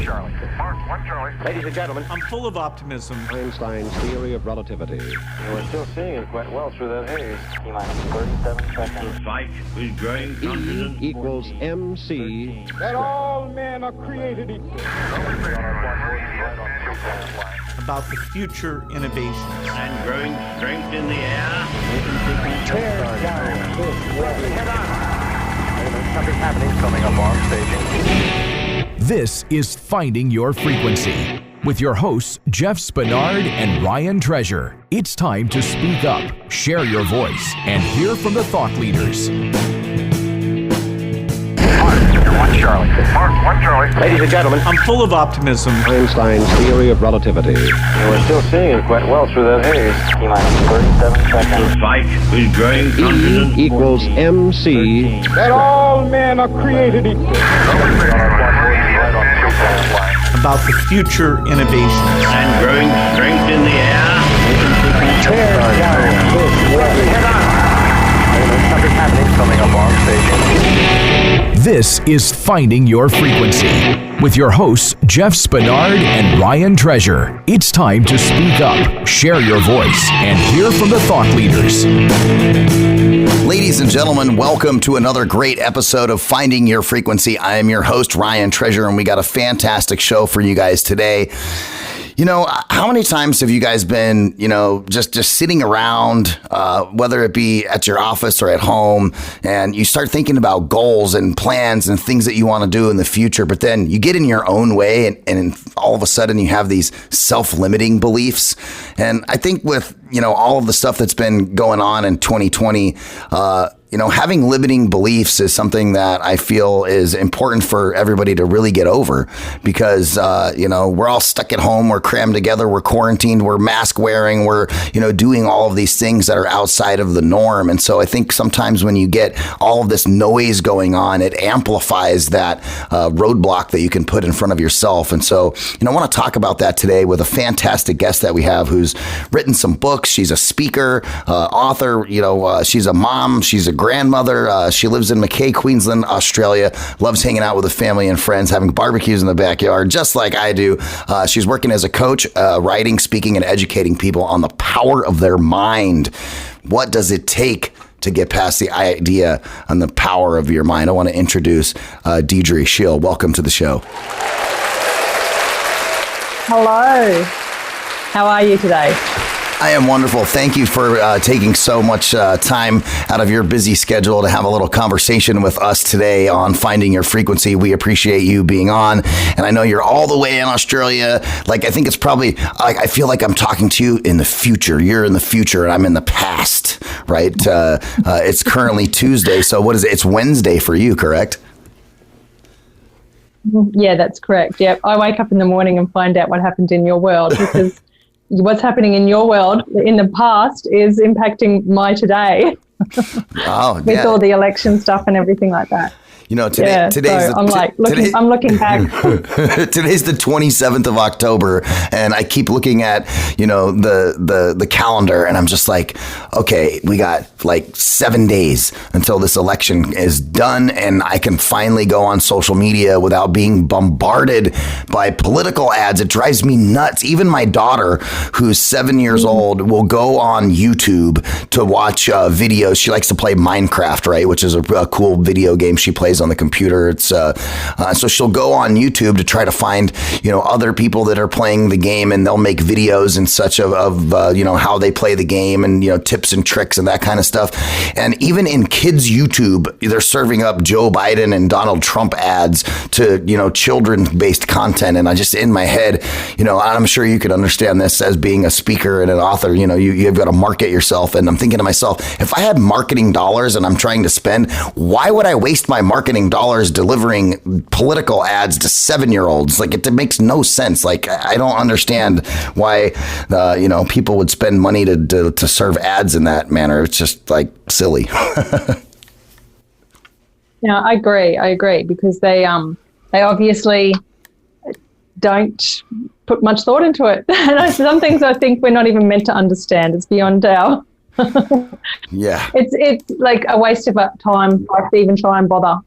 Charlie. Mark 1 Charlie. Ladies and gentlemen, I'm full of optimism. Einstein's theory of relativity. We're still seeing it quite well through that haze. T-minus 37 seconds. The fight is growing E confident. equals MC. That all men are created equal. About the future innovations. And growing strength in the air. Tear down this wall. Head on. Something happening coming up on station. This is Finding Your Frequency with your hosts, Jeff Spinard and Ryan Treasure. It's time to speak up, share your voice, and hear from the thought leaders. Mark 1 Charlie. Mark 1 Charlie. ladies and gentlemen, I'm full of optimism. Einstein's theory of relativity. We're still seeing it quite well through that haze. T-minus 37 seconds. The fight is growing confident. E equals MC. That all men are created equal. About the future innovations. And growing strength in the air. Tear down this wall. Head on. Something happening coming up on station. This is Finding Your Frequency with your hosts, Jeff Spinard and Ryan Treasure. It's time to speak up, share your voice, and hear from the thought leaders. Ladies and gentlemen, welcome to another great episode of Finding Your Frequency. I am your host, Ryan Treasure, and we got a fantastic show for you guys today. You know, how many times have you guys been, just sitting around, whether it be at your office or at home, and you start thinking about goals and plans and things that you want to do in the future, but then you get in your own way and all of a sudden you have these self-limiting beliefs. And I think with, all of the stuff that's been going on in 2020, having limiting beliefs is something that I feel is important for everybody to really get over because, we're all stuck at home. We're crammed together. We're quarantined. We're mask wearing. We're, doing all of these things that are outside of the norm. And so I think sometimes when you get all of this noise going on, it amplifies that roadblock that you can put in front of yourself. And so, I want to talk about that today with a fantastic guest that we have who's written some books. She's a speaker, author, she's a mom. She's a grandmother. She lives in Mackay, Queensland, Australia, loves hanging out with the family and friends, having barbecues in the backyard, just like I do. She's working as a coach, writing, speaking, and educating people on the power of their mind. What does it take to get past the idea on the power of your mind? I want to introduce Deidre Schill. Welcome to the show. Hello. How are you today? I am wonderful. Thank you for taking so much time out of your busy schedule to have a little conversation with us today on Finding Your Frequency. We appreciate you being on. And I know you're all the way in Australia. I think it's probably, I feel like I'm talking to you in the future. You're in the future and I'm in the past, right? It's currently Tuesday. So what is it? It's Wednesday for you, correct? Yeah, that's correct. Yep. I wake up in the morning and find out what happened in your world because what's happening in your world in the past is impacting my today. Oh, with all the election stuff and everything like that. Today's I'm looking back. Today's the 27th of October, and I keep looking at, the calendar, and I'm just like, okay, we got 7 days until this election is done, and I can finally go on social media without being bombarded by political ads. It drives me nuts. Even my daughter, who's 7 years old, will go on YouTube to watch videos. She likes to play Minecraft, right, which is a cool video game she plays on the computer. It's so she'll go on YouTube to try to find other people that are playing the game, and they'll make videos and such of how they play the game and tips and tricks and that kind of stuff. And even in kids' YouTube, they're serving up Joe Biden and Donald Trump ads to children-based content. And I just in my head, I'm sure you could understand this as being a speaker and an author. You've got to market yourself. And I'm thinking to myself, if I had marketing dollars and I'm trying to spend, why would I waste my marketing dollars delivering political ads to 7-year-olds? It makes no sense. I don't understand why people would spend money to serve ads in that manner. It's just silly. Yeah, I agree because they obviously don't put much thought into it. Some things I think we're not even meant to understand. It's beyond our Yeah. It's like a waste of time to even try and bother.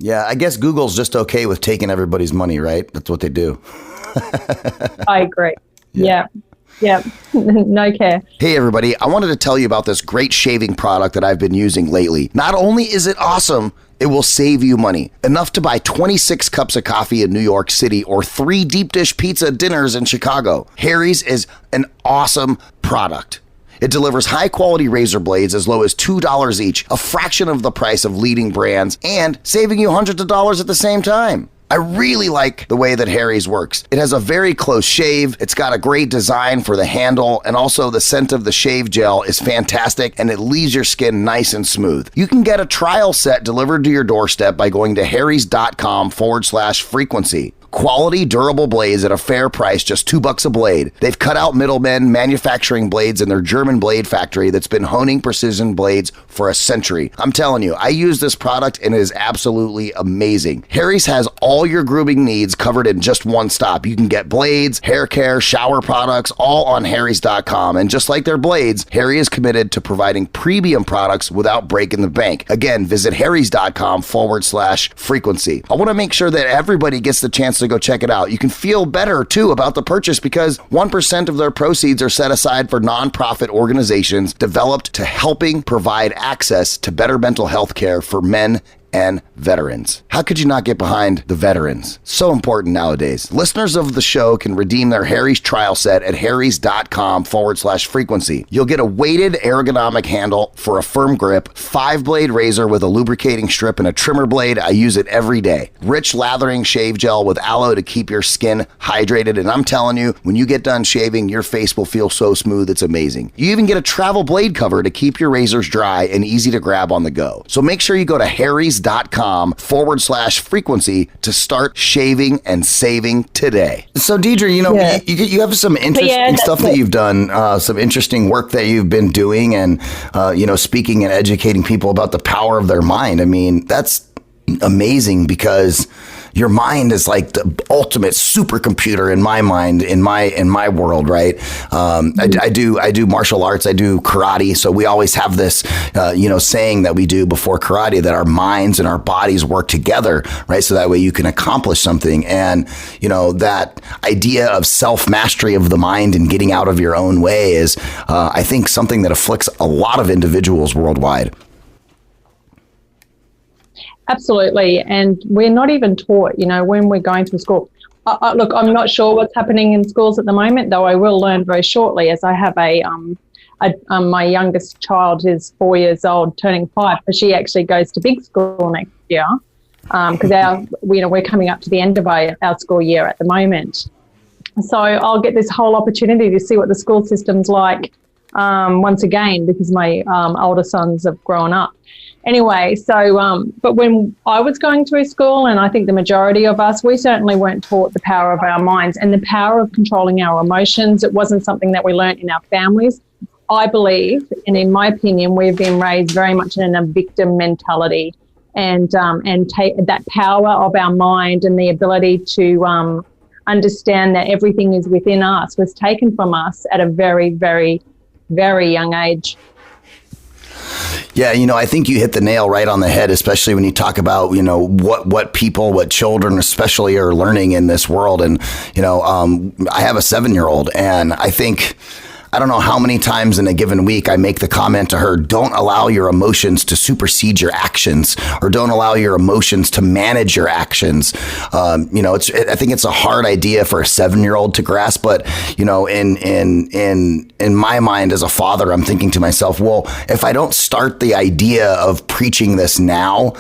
Yeah, I guess Google's just okay with taking everybody's money, right? That's what they do. I agree. Yeah. No care. Hey, everybody. I wanted to tell you about this great shaving product that I've been using lately. Not only is it awesome, it will save you money. Enough to buy 26 cups of coffee in New York City or 3 deep dish pizza dinners in Chicago. Harry's is an awesome product. It delivers high-quality razor blades as low as $2 each, a fraction of the price of leading brands, and saving you hundreds of dollars at the same time. I really like the way that Harry's works. It has a very close shave, it's got a great design for the handle, and also the scent of the shave gel is fantastic, and it leaves your skin nice and smooth. You can get a trial set delivered to your doorstep by going to harrys.com/frequency. Quality, durable blades at a fair price, just $2 a blade. They've cut out middlemen manufacturing blades in their German blade factory that's been honing precision blades for a century. I'm telling you, I use this product and it is absolutely amazing. Harry's has all your grooming needs covered in just one stop. You can get blades, hair care, shower products, all on harrys.com. And just like their blades, Harry is committed to providing premium products without breaking the bank. Again, visit harrys.com/frequency. I want to make sure that everybody gets the chance to go check it out. You can feel better too about the purchase because 1% of their proceeds are set aside for nonprofit organizations developed to helping provide access to better mental health care for men and veterans. How could you not get behind the veterans? So important nowadays. Listeners of the show can redeem their Harry's trial set at harrys.com/frequency. You'll get a weighted ergonomic handle for a firm grip, 5-blade razor with a lubricating strip and a trimmer blade. I use it every day. Rich lathering shave gel with aloe to keep your skin hydrated. And I'm telling you, when you get done shaving, your face will feel so smooth. It's amazing. You even get a travel blade cover to keep your razors dry and easy to grab on the go. So make sure you go to harrys.com/frequency to start shaving and saving today. So Deidre, you have some interesting stuff that you've done, some interesting work that you've been doing and, speaking and educating people about the power of their mind. I mean, that's amazing because your mind is like the ultimate supercomputer in my mind, in my world, right? I do martial arts, I do karate, so we always have this, saying that we do before karate that our minds and our bodies work together, right? So that way you can accomplish something, and that idea of self-mastery of the mind and getting out of your own way is, I think, something that afflicts a lot of individuals worldwide. Absolutely. And we're not even taught, when we're going through school. Look, I'm not sure what's happening in schools at the moment, though I will learn very shortly as I have my youngest child is 4 years old, turning 5, but she actually goes to big school next year because we're coming up to the end of our school year at the moment. So I'll get this whole opportunity to see what the school system's like once again because my older sons have grown up. Anyway, but when I was going through school, and I think the majority of us, we certainly weren't taught the power of our minds and the power of controlling our emotions. It wasn't something that we learned in our families. I believe, and in my opinion, we've been raised very much in a victim mentality and take that power of our mind and the ability to understand that everything is within us was taken from us at a very, very, very young age. Yeah, I think you hit the nail right on the head, especially when you talk about, what children especially are learning in this world. And, I have a 7-year-old, and I don't know how many times in a given week I make the comment to her, don't allow your emotions to supersede your actions, or don't allow your emotions to manage your actions. I think it's a hard idea for a 7-year-old to grasp, but, in my mind as a father, I'm thinking to myself, well, if I don't start the idea of preaching this now,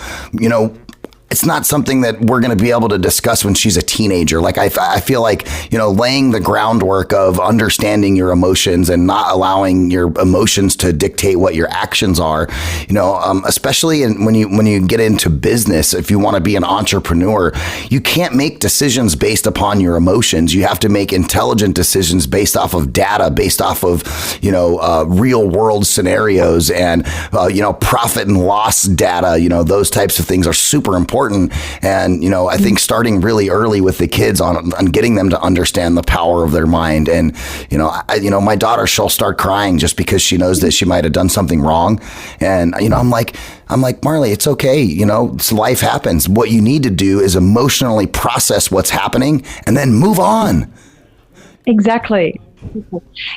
it's not something that we're going to be able to discuss when she's a teenager. Like I feel like, laying the groundwork of understanding your emotions and not allowing your emotions to dictate what your actions are, especially when you get into business, if you want to be an entrepreneur, you can't make decisions based upon your emotions. You have to make intelligent decisions based off of data, based off of, real world scenarios and, profit and loss data, those types of things are super important. important. And, I think starting really early with the kids on getting them to understand the power of their mind. And, my daughter, she'll start crying just because she knows that she might have done something wrong. And, I'm like, Marley, it's okay. Life happens. What you need to do is emotionally process what's happening and then move on. Exactly.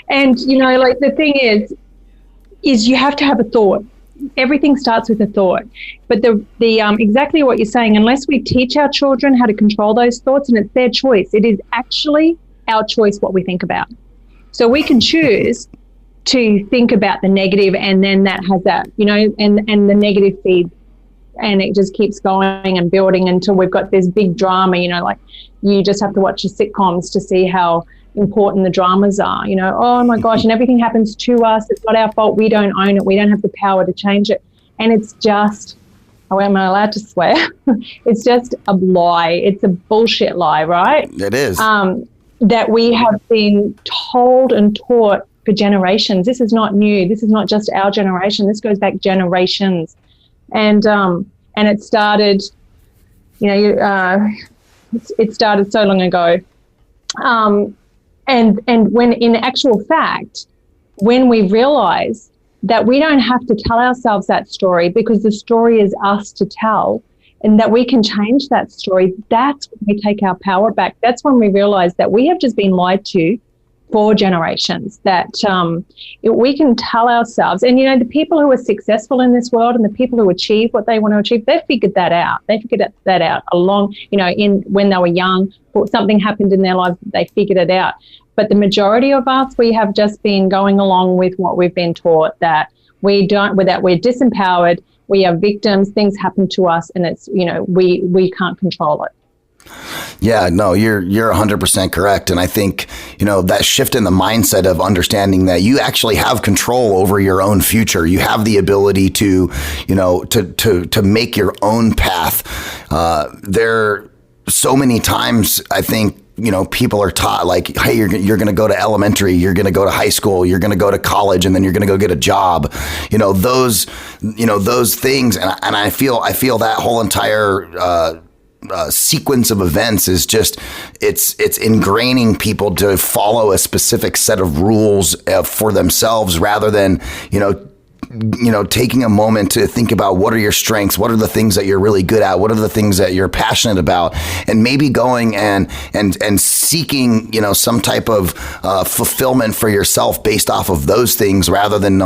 And, the thing is you have to have a thought. Everything starts with a thought. But the exactly what you're saying, unless we teach our children how to control those thoughts, and it's their choice, it is actually our choice what we think about. So we can choose to think about the negative, and then that has that, and the negative feeds, and it just keeps going and building until we've got this big drama, like you just have to watch the sitcoms to see how important the dramas are, oh my gosh, and everything happens to us. It's not our fault. We don't own it. We don't have the power to change it. And it's just, am I allowed to swear? It's just a lie. It's a bullshit lie, right? It is. That we have been told and taught for generations. This is not new. This is not just our generation. This goes back generations. And it started, it started so long ago. And when in actual fact, when we realize that we don't have to tell ourselves that story because the story is us to tell, and that we can change that story, that's when we take our power back. That's when we realize that we have just been lied to for generations, that we can tell ourselves, and the people who are successful in this world and the people who achieve what they want to achieve, they've figured that out. They figured that out along, when they were young, or something happened in their lives, they figured it out. But the majority of us, we have just been going along with what we've been taught, that we're disempowered, we are victims, things happen to us, and it's, we can't control it. Yeah, no, you're 100% correct. And I think, that shift in the mindset of understanding that you actually have control over your own future. You have the ability to, to make your own path. There so many times, I think, people are taught like, hey, you're going to go to elementary, you're going to go to high school, you're going to go to college, and then you're going to go get a job. Those things. And I feel that whole entire, sequence of events is just it's ingraining people to follow a specific set of rules for themselves rather than taking a moment to think about what are your strengths, what are the things that you're really good at, what are the things that you're passionate about, and maybe going and seeking some type of fulfillment for yourself based off of those things rather than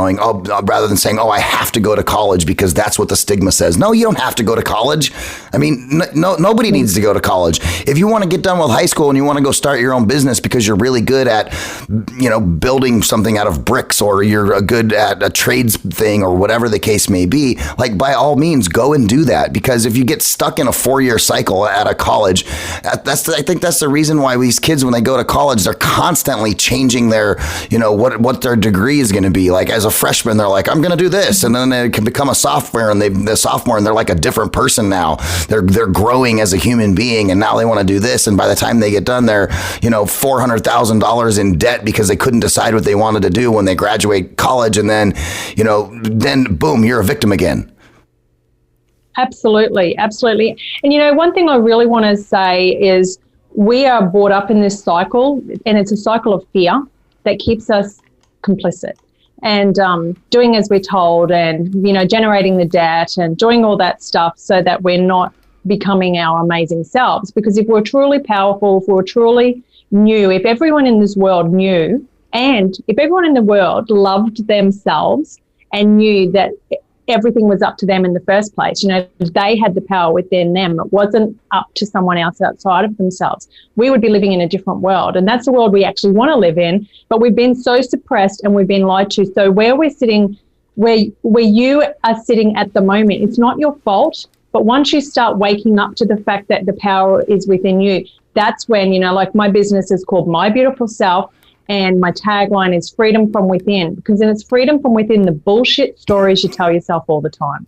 saying, I have to go to college because that's what the stigma says. No, you don't have to go to college. I mean, nobody needs to go to college. If you want to get done with high school and you want to go start your own business because you're really good at building something out of bricks, or you're good at a trades thing, or whatever the case may be, like, by all means, go and do that. Because if you get stuck in a 4-year cycle at a college, I think that's the reason why these kids, when they go to college, they're constantly changing their, what their degree is going to be. Like, as a freshman, they're like, I'm going to do this, and then they can become a sophomore, and they're like a different person now. They're growing as a human being, and now they want to do this, and by the time they get done, they're $400,000 in debt because they couldn't decide what they wanted to do when they graduate college, and then then boom, you're a victim again. Absolutely. And one thing I really want to say is we are brought up in this cycle, and it's a cycle of fear that keeps us complicit and doing as we're told, and generating the debt and doing all that stuff so that we're not becoming our amazing selves. Because if we're truly powerful, if we're truly new, if everyone in this world knew, and if everyone in the world loved themselves and knew that everything was up to them in the first place, they had the power within them, it wasn't up to someone else outside of themselves, we would be living in a different world. And that's the world we actually want to live in, but we've been so suppressed and we've been lied to. So where we're sitting, where you are sitting at the moment, it's not your fault. But once you start waking up to the fact that the power is within you, that's when, like my business is called My Beautiful Self, and my tagline is freedom from within, because then it's freedom from within the bullshit stories you tell yourself all the time,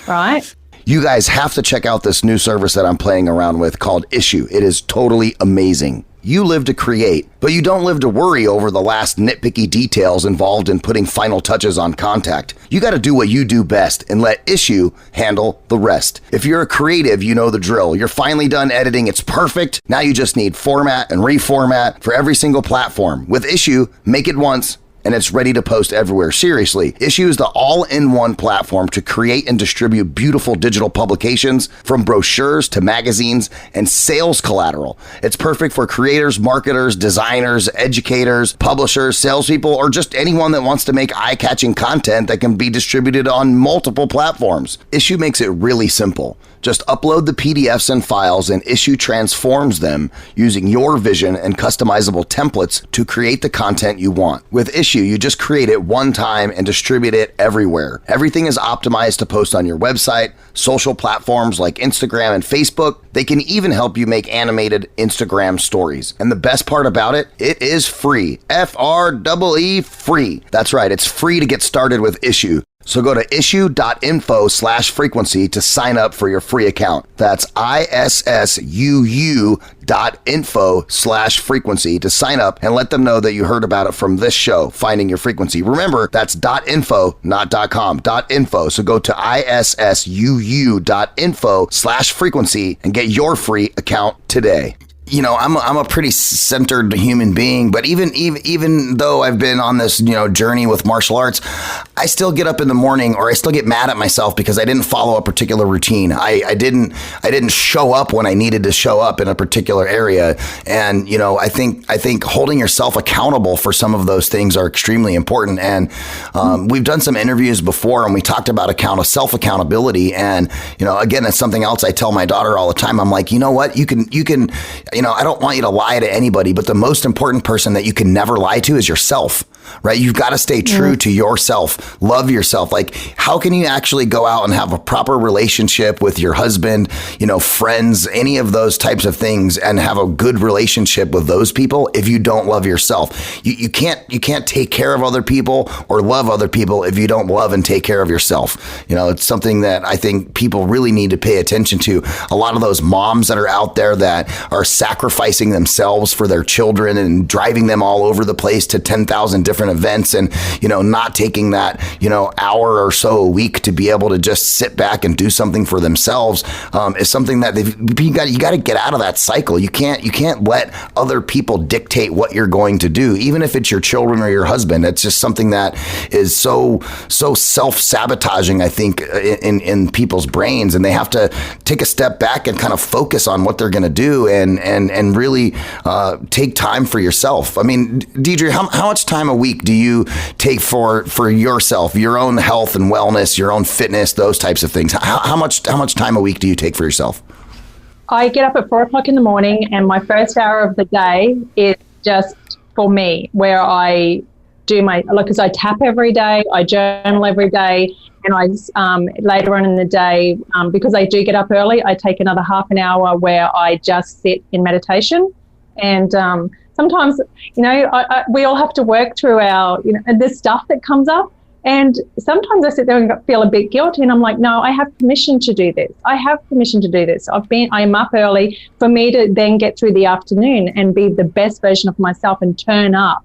right? You guys have to check out this new service that I'm playing around with called Issue. It is totally amazing. You live to create, but you don't live to worry over the last nitpicky details involved in putting final touches on contact. You got to do what you do best and let Issue handle the rest. If you're a creative, you know the drill. You're finally done editing. It's perfect. Now you just need format and reformat for every single platform. With Issue, make it once, and it's ready to post everywhere. Seriously, Issue is the all-in-one platform to create and distribute beautiful digital publications, from brochures to magazines and sales collateral. It's perfect for creators, marketers, designers, educators, publishers, salespeople, or just anyone that wants to make eye-catching content that can be distributed on multiple platforms. Issue makes it really simple. Just upload the PDFs and files, and Issue transforms them using your vision and customizable templates to create the content you want. With Issue, you just create it one time and distribute it everywhere. Everything is optimized to post on your website, social platforms like Instagram and Facebook. They can even help you make animated Instagram stories. And the best part about it, it is free. FREE free. That's right, it's free to get started with Issue. So go to issue.info/frequency to sign up for your free account. That's issuu.info/frequency to sign up and let them know that you heard about it from this show, Finding Your Frequency. Remember, that's .info, not .com, .info. So go to issuu.info/frequency and get your free account today. You know, I'm a pretty centered human being, but even though I've been on this, journey with martial arts, I still get up in the morning, or I still get mad at myself because I didn't follow a particular routine. I didn't show up when I needed to show up in a particular area. And, I think holding yourself accountable for some of those things are extremely important. And we've done some interviews before, and we talked about self-accountability. And, again, it's something else I tell my daughter all the time. I'm like, you know what, you can, I don't want you to lie to anybody, but the most important person that you can never lie to is yourself, right? You've got to stay true to yourself, love yourself. Like, how can you actually go out and have a proper relationship with your husband, friends, any of those types of things, and have a good relationship with those people if you don't love yourself? You can't take care of other people or love other people if you don't love and take care of yourself. It's something that I think people really need to pay attention to. A lot of those moms that are out there that are sacrificing themselves for their children and driving them all over the place to 10,000 different events, and not taking that hour or so a week to be able to just sit back and do something for themselves is something that you got to get out of that cycle. You can't let other people dictate what you're going to do, even if it's your children or your husband. It's just something that is so self-sabotaging, I think, in people's brains, and they have to take a step back and kind of focus on what they're going to do and really take time for yourself. I mean, Deidre, how much time a week do you take for yourself, your own health and wellness, your own fitness, those types of things? How much time a week do you take for yourself? I get up at 4:00 in the morning, and my first hour of the day is just for me, where I do because I tap every day, I journal every day, and I later on in the day, because I do get up early, I take another half an hour where I just sit in meditation. And sometimes, we all have to work through our, the stuff that comes up. And sometimes I sit there and feel a bit guilty, and I'm like, no, I have permission to do this. I have permission to do this. I'm up early for me to then get through the afternoon and be the best version of myself and turn up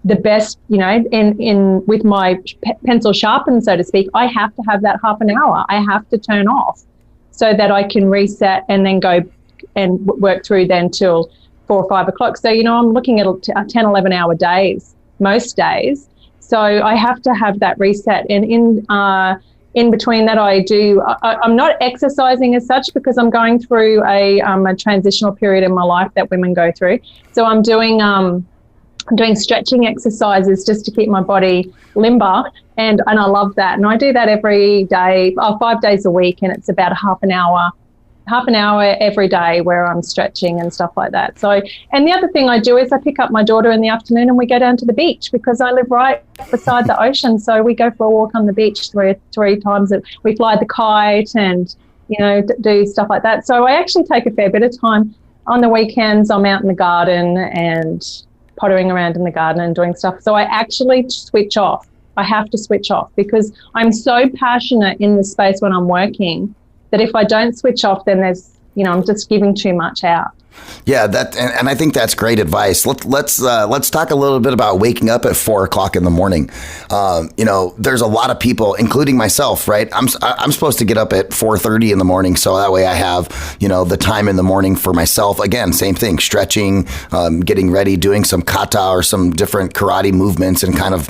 the best, in with my pencil sharpened, so to speak. I have to have that half an hour. I have to turn off so that I can reset and then go and work through then till 4 or 5 o'clock. So, I'm looking at 10, 11 hour days, most days. So I have to have that reset. And in between that, I'm not exercising as such because I'm going through a transitional period in my life that women go through. So I'm doing stretching exercises just to keep my body limber, and I love that. And I do that every day, 5 days a week, and it's about half an hour every day where I'm stretching and stuff like that. So, and the other thing I do is I pick up my daughter in the afternoon and we go down to the beach because I live right beside the ocean. So we go for a walk on the beach three times. We fly the kite and, do stuff like that. So I actually take a fair bit of time. On the weekends, I'm out in the garden and pottering around in the garden and doing stuff. So I actually switch off. I have to switch off because I'm so passionate in the space when I'm working that if I don't switch off, then there's, I'm just giving too much out. Yeah, and I think that's great advice. Let's talk a little bit about waking up at 4 o'clock in the morning. There's a lot of people, including myself, right? I'm supposed to get up at 4:30 in the morning, so that way I have the time in the morning for myself. Again, same thing, stretching, getting ready, doing some kata or some different karate movements, and kind of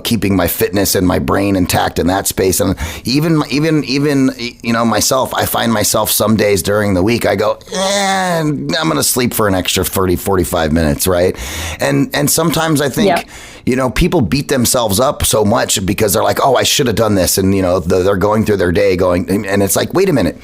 keeping my fitness and my brain intact in that space. And even myself, I find myself some days during the week I go, I'm going to sleep for an extra 30, 45 minutes, right? And sometimes I think, people beat themselves up so much because they're like, oh, I should have done this. And, they're going through their day and it's like, wait a minute.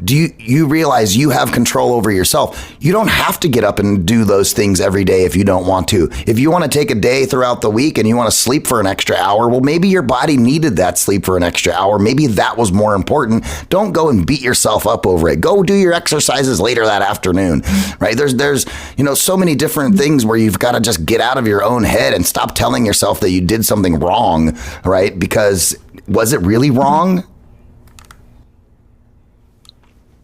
Do you realize you have control over yourself? You don't have to get up and do those things every day if you don't want to. If you want to take a day throughout the week and you want to sleep for an extra hour, well, maybe your body needed that sleep for an extra hour. Maybe that was more important. Don't go and beat yourself up over it. Go do your exercises later that afternoon, right? There's so many different things where you've got to just get out of your own head and stop telling yourself that you did something wrong, right? Because was it really wrong?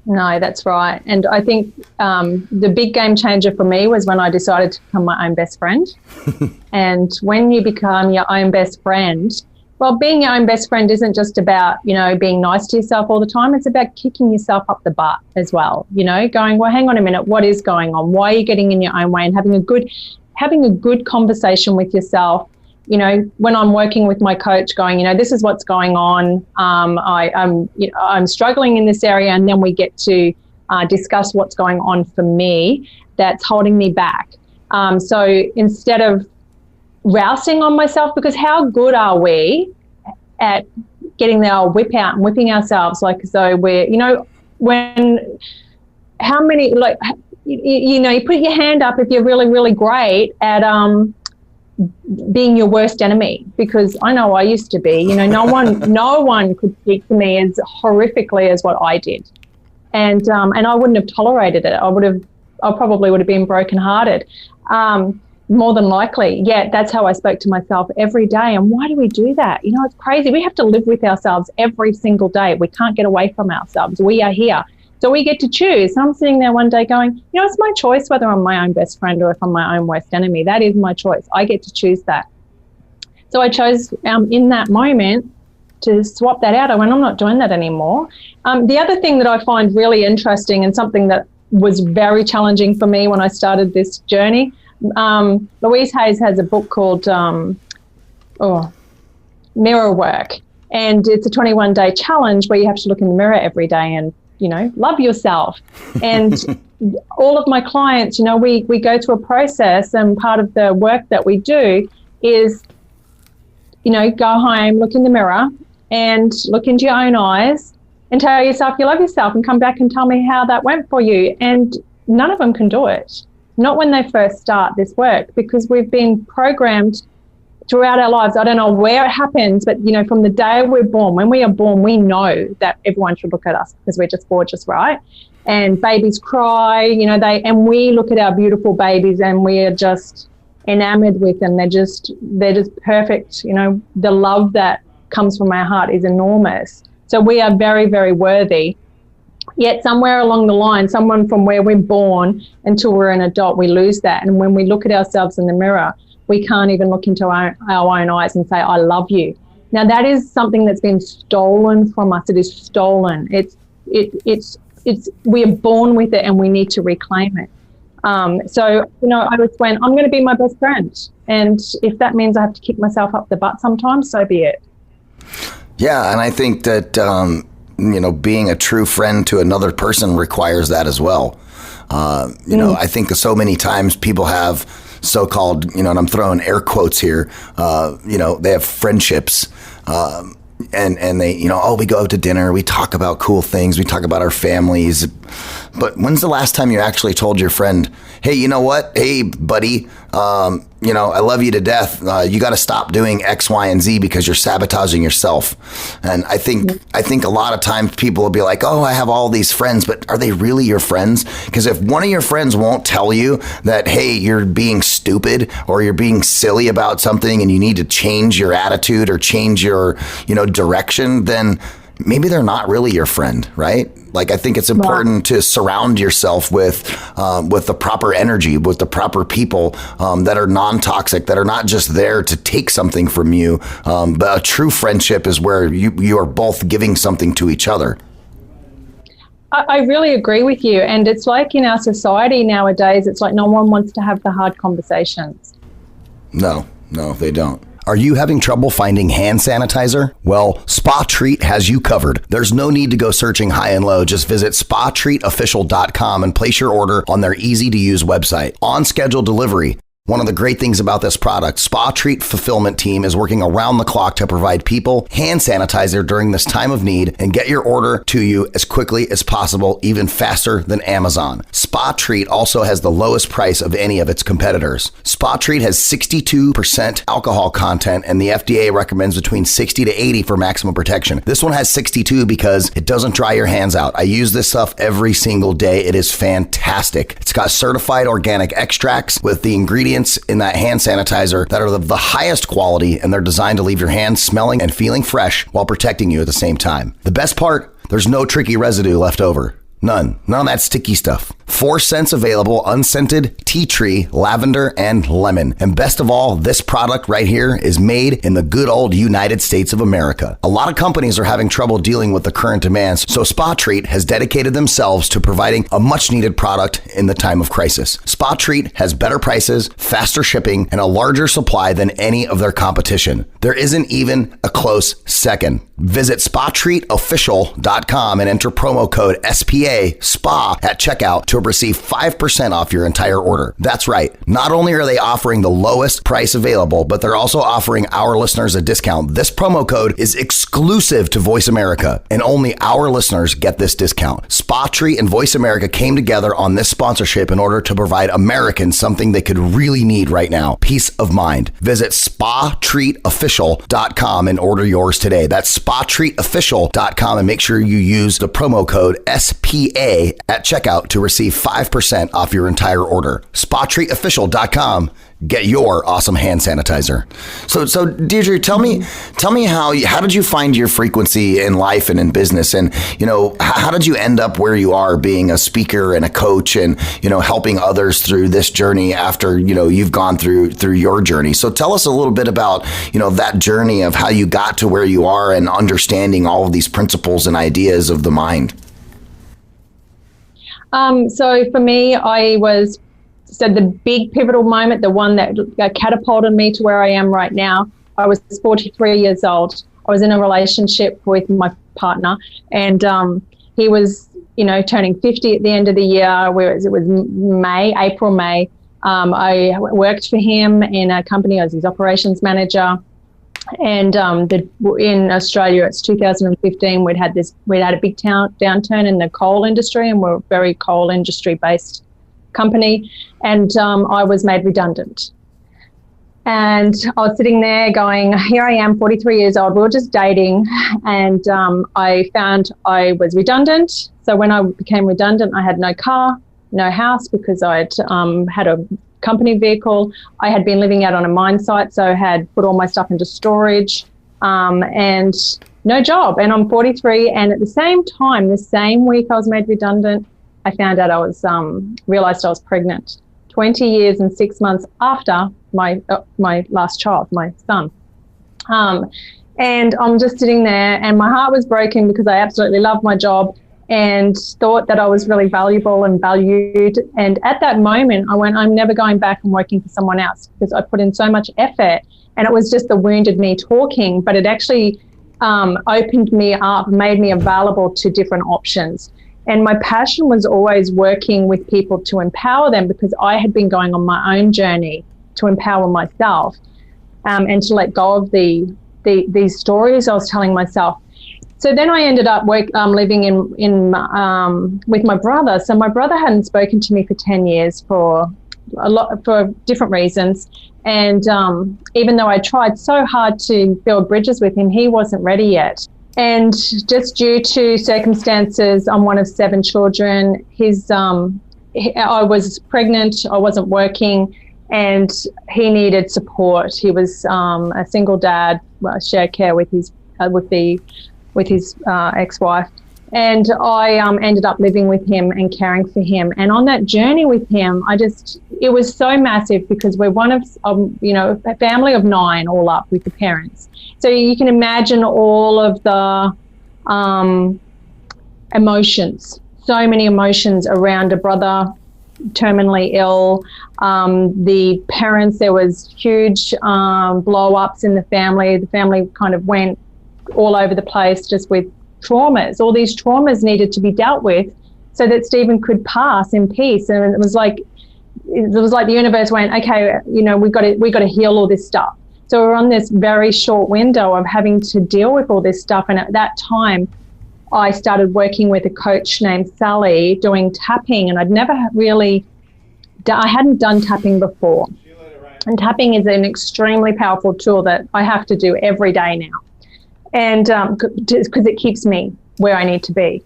No, that's right. And I think the big game changer for me was when I decided to become my own best friend. And when you become your own best friend, well, being your own best friend isn't just about, being nice to yourself all the time. It's about kicking yourself up the butt as well, going, well, hang on a minute, what is going on? Why are you getting in your own way? And having a good conversation with yourself. When I'm working with my coach going, this is what's going on. I'm struggling in this area. And then we get to discuss what's going on for me that's holding me back. So instead of rousing on myself, because how good are we at getting our whip out and whipping ourselves like as though we're, how many, you put your hand up if you're really, really great at being your worst enemy, because I know I used to be, no one could speak to me as horrifically as what I did. And I wouldn't have tolerated it. I probably would have been brokenhearted. More than likely. Yet that's how I spoke to myself every day. And why do we do that? It's crazy. We have to live with ourselves every single day. We can't get away from ourselves. We are here. So we get to choose. And I'm sitting there one day going, it's my choice whether I'm my own best friend or if I'm my own worst enemy. That is my choice. I get to choose that. So I chose in that moment to swap that out. I went, I'm not doing that anymore. The other thing that I find really interesting and something that was very challenging for me when I started this journey, Louise Hayes has a book called Mirror Work, and it's a 21-day challenge where you have to look in the mirror every day and love yourself. And all of my clients, we go through a process, and part of the work that we do is go home, look in the mirror and look into your own eyes and tell yourself you love yourself, and come back and tell me how that went for you. And none of them can do it. Not when they first start this work, because we've been programmed throughout our lives. I don't know where it happens, but, from the day we're born, when we are born, we know that everyone should look at us because we're just gorgeous, right? And babies cry, and we look at our beautiful babies and we are just enamored with them. They're just perfect. The love that comes from our heart is enormous. So we are very, very worthy. Yet somewhere along the line, someone from where we're born until we're an adult, we lose that. And when we look at ourselves in the mirror, we can't even look into our own eyes and say, I love you. Now, that is something that's been stolen from us. It is stolen. We are born with it, and we need to reclaim it. So I just went, I'm going to be my best friend. And if that means I have to kick myself up the butt sometimes, so be it. Yeah, and I think that being a true friend to another person requires that as well. I think so many times people have so-called, and I'm throwing air quotes here, they have friendships, and they, we go out to dinner, we talk about cool things, we talk about our families. But when's the last time you actually told your friend, hey, you know what? Hey, buddy, I love you to death. You got to stop doing X, Y, and Z because you're sabotaging yourself. And I think a lot of times people will be like, oh, I have all these friends, but are they really your friends? Because if one of your friends won't tell you that, hey, you're being stupid or you're being silly about something and you need to change your attitude or change your, direction, then maybe they're not really your friend, right? Like, I think it's important to surround yourself with the proper energy, with the proper people that are non-toxic, that are not just there to take something from you, but a true friendship is where you are both giving something to each other. I really agree with you. And it's like in our society nowadays, it's like no one wants to have the hard conversations. No, they don't. Are you having trouble finding hand sanitizer? Well, Spa Treat has you covered. There's no need to go searching high and low. Just visit spatreatofficial.com and place your order on their easy-to-use website. On schedule delivery. One of the great things about this product, Spa Treat Fulfillment Team is working around the clock to provide people hand sanitizer during this time of need and get your order to you as quickly as possible, even faster than Amazon. Spa Treat also has the lowest price of any of its competitors. Spa Treat has 62% alcohol content, and the FDA recommends between 60 to 80 for maximum protection. This one has 62 because it doesn't dry your hands out. I use this stuff every single day. It is fantastic. It's got certified organic extracts with the ingredients in that hand sanitizer that are of the highest quality, and they're designed to leave your hands smelling and feeling fresh while protecting you at the same time. The best part, there's no tricky residue left over. None of that sticky stuff. 4 scents available: unscented, tea tree, lavender, and lemon. And best of all, this product right here is made in the good old United States of America. A lot of companies are having trouble dealing with the current demands, so Spa Treat has dedicated themselves to providing a much needed product in the time of crisis. Spa Treat has better prices, faster shipping, and a larger supply than any of their competition. There isn't even a close second. Visit spatreatofficial.com and enter promo code SPA SPA at checkout to receive 5% off your entire order. That's right. Not only are they offering the lowest price available, but they're also offering our listeners a discount. This promo code is exclusive to Voice America, and only our listeners get this discount. Spa Treat and Voice America came together on this sponsorship in order to provide Americans something they could really need right now: peace of mind. Visit spatreatofficial.com and order yours today. That's spatreatofficial.com, and make sure you use the promo code SPA at checkout to receive 5% off your entire order. Spatreatofficial.com. Get your awesome hand sanitizer. So Deidre, tell me how did you find your frequency in life and in business, and how did you end up where you are, being a speaker and a coach, and helping others through this journey after you've gone through your journey. So tell us a little bit about that journey of how you got to where you are and understanding all of these principles and ideas of the mind. So for me, the big pivotal moment, the one that catapulted me to where I am right now, I was 43 years old. I was in a relationship with my partner, and he was, turning 50 at the end of the year. It was April, May. I worked for him in a company. I was his operations manager. And in Australia, it's 2015. We'd had a big downturn in the coal industry, and we're a very coal industry based company. And I was made redundant. And I was sitting there going, here I am, 43 years old. We were just dating, and I found I was redundant. So when I became redundant, I had no car, no house, because I'd had a company vehicle. I had been living out on a mine site, so I had put all my stuff into storage, and no job. And I'm 43, and at the same time, the same week I was made redundant, I found out realized I was pregnant 20 years and 6 months after my last child, my son. And I'm just sitting there, and my heart was broken because I absolutely loved my job and thought that I was really valuable and valued. And at that moment, I went, I'm never going back and working for someone else, because I put in so much effort, and it was just the wounded me talking, but it actually opened me up, made me available to different options. And my passion was always working with people to empower them, because I had been going on my own journey to empower myself, and to let go of these stories I was telling myself. So then I ended up living with my brother. So my brother hadn't spoken to me for 10 years for different reasons. And even though I tried so hard to build bridges with him, he wasn't ready yet. And just due to circumstances, I'm one of 7 children. I was pregnant, I wasn't working, and he needed support. He was a single dad, shared care with with his ex-wife. And I ended up living with him and caring for him. And on that journey with him, it was so massive because we're one of, a family of 9 all up with the parents. So you can imagine all of the emotions, so many emotions around a brother terminally ill, the parents, there was huge blow-ups in the family. The family kind of went all over the place just with traumas. All these traumas needed to be dealt with so that Stephen could pass in peace. And it was like the universe went, okay, we got to heal all this stuff. So we're on this very short window of having to deal with all this stuff. And at that time, I started working with a coach named Sally doing tapping, and I hadn't done tapping before. And tapping is an extremely powerful tool that I have to do every day now. And because it keeps me where I need to be.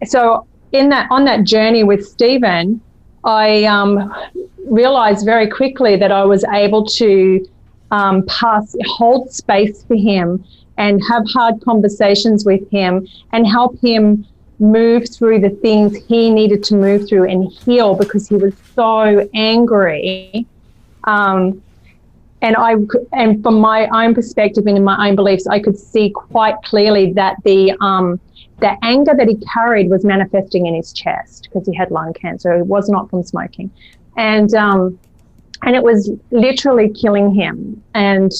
So on that journey with Stephen, I realized very quickly that I was able to hold space for him and have hard conversations with him and help him move through the things he needed to move through and heal, because he was so angry. And from my own perspective and in my own beliefs, I could see quite clearly that the anger that he carried was manifesting in his chest because he had lung cancer. It was not from smoking. And it was literally killing him. And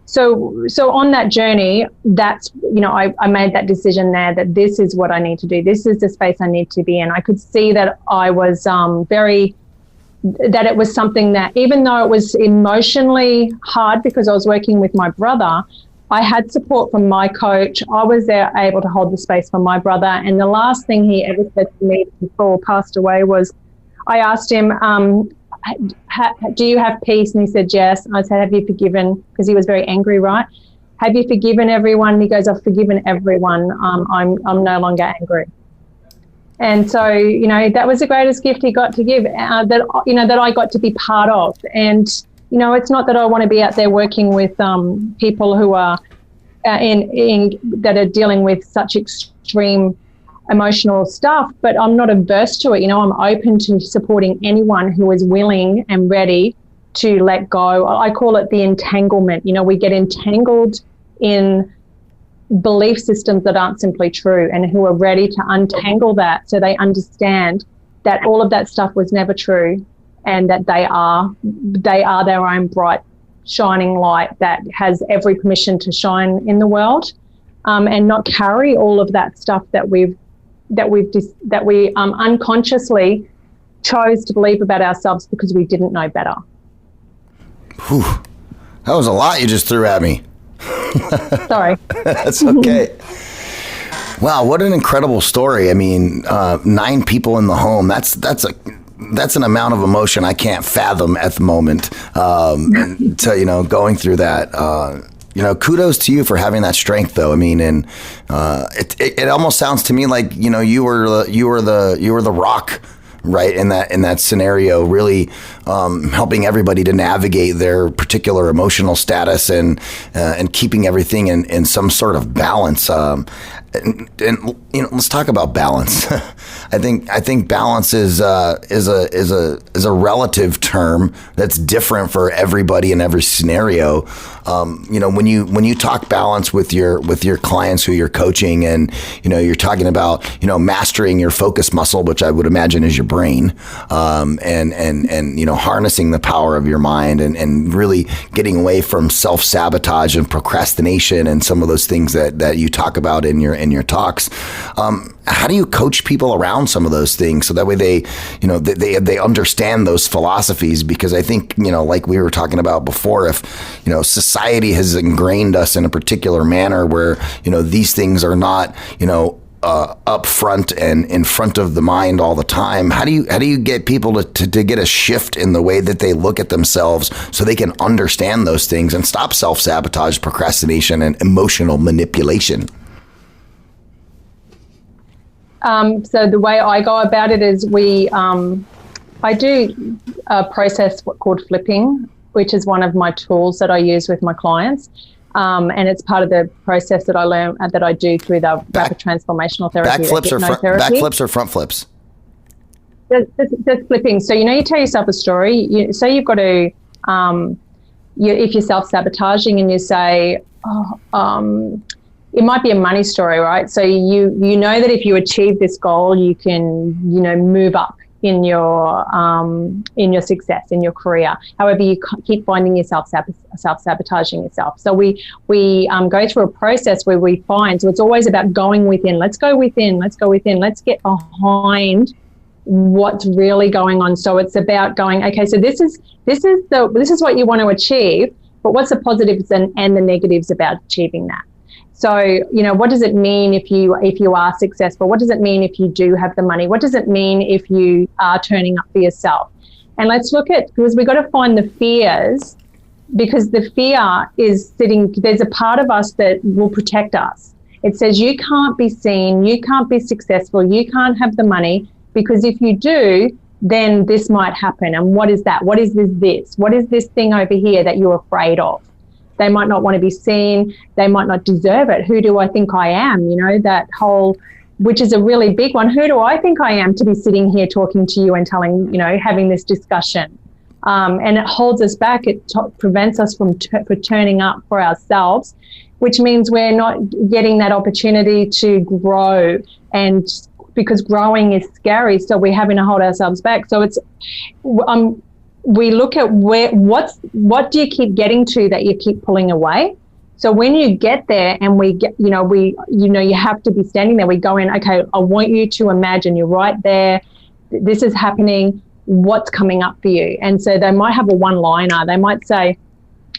so on that journey, that's, I made that decision there that this is what I need to do. This is the space I need to be in. I could see that I was that it was something that, even though it was emotionally hard because I was working with my brother, I had support from my coach. I was there able to hold the space for my brother. And the last thing he ever said to me before he passed away was, I asked him, do you have peace? And he said, yes. And I said, have you forgiven? Because he was very angry, right? Have you forgiven everyone? And he goes, I've forgiven everyone. I'm no longer angry. And so, that was the greatest gift he got to give, that I got to be part of. And, it's not that I want to be out there working with people who are that are dealing with such extreme emotional stuff, but I'm not averse to it. I'm open to supporting anyone who is willing and ready to let go. I call it the entanglement. We get entangled in belief systems that aren't simply true, and who are ready to untangle that so they understand that all of that stuff was never true, and that they are their own bright shining light that has every permission to shine in the world, and not carry all of that stuff that we unconsciously chose to believe about ourselves because we didn't know better. Whew. That was a lot you just threw at me. Sorry. That's okay. Wow, what an incredible story. I mean, 9 people in the home. That's an amount of emotion I can't fathom at the moment. So, going through that, kudos to you for having that strength, though. I mean, and it almost sounds to me like you were the rock, right, in that scenario, really helping everybody to navigate their particular emotional status and keeping everything in some sort of balance. And let's talk about balance. I think balance is a relative term that's different for everybody in every scenario. When you talk balance with your clients who you're coaching, and you're talking about mastering your focus muscle, which I would imagine is your brain, and harnessing the power of your mind, and really getting away from self-sabotage and procrastination and some of those things that you talk about in your talks. How do you coach people around some of those things so that way they understand those philosophies? Because I think, like we were talking about before, if, society has ingrained us in a particular manner where, these things are not, up front and in front of the mind all the time, how do you get people to get a shift in the way that they look at themselves so they can understand those things and stop self-sabotage, procrastination, and emotional manipulation? So the way I go about it is I do a process called flipping, which is one of my tools that I use with my clients. And it's part of the process that I learn that I do through the rapid transformational therapy. Backflips or front flips? Just flipping. So, you tell yourself a story. So you've got to, if you're self-sabotaging and you say, it might be a money story, right? So you know that if you achieve this goal, you can, move up in your success, in your career. However, you keep finding yourself self-sabotaging yourself. So we go through a process where we find, so it's always about going within. Let's go within. Let's get behind what's really going on. So it's about going, okay, so this is what you want to achieve, but what's the positives and the negatives about achieving that? So, what does it mean if you are successful? What does it mean if you do have the money? What does it mean if you are turning up for yourself? And let's look at, because we've got to find the fears, because the fear is there's a part of us that will protect us. It says you can't be seen, you can't be successful, you can't have the money, because if you do, then this might happen. And what is that? What is this? What is this thing over here that you're afraid of? They might not want to be seen. They might not deserve it. Who do I think I am? That whole, which is a really big one. Who do I think I am to be sitting here talking to you and telling, having this discussion? And it holds us back. It prevents us from turning up for ourselves, which means we're not getting that opportunity to grow, and because growing is scary, so we're having to hold ourselves back. So it's we look at what do you keep getting to that you keep pulling away. So when you get there and we get, you have to be standing there. We go in, okay, I want you to imagine you're right there. This is happening. What's coming up for you? And so they might have a one-liner. They might say,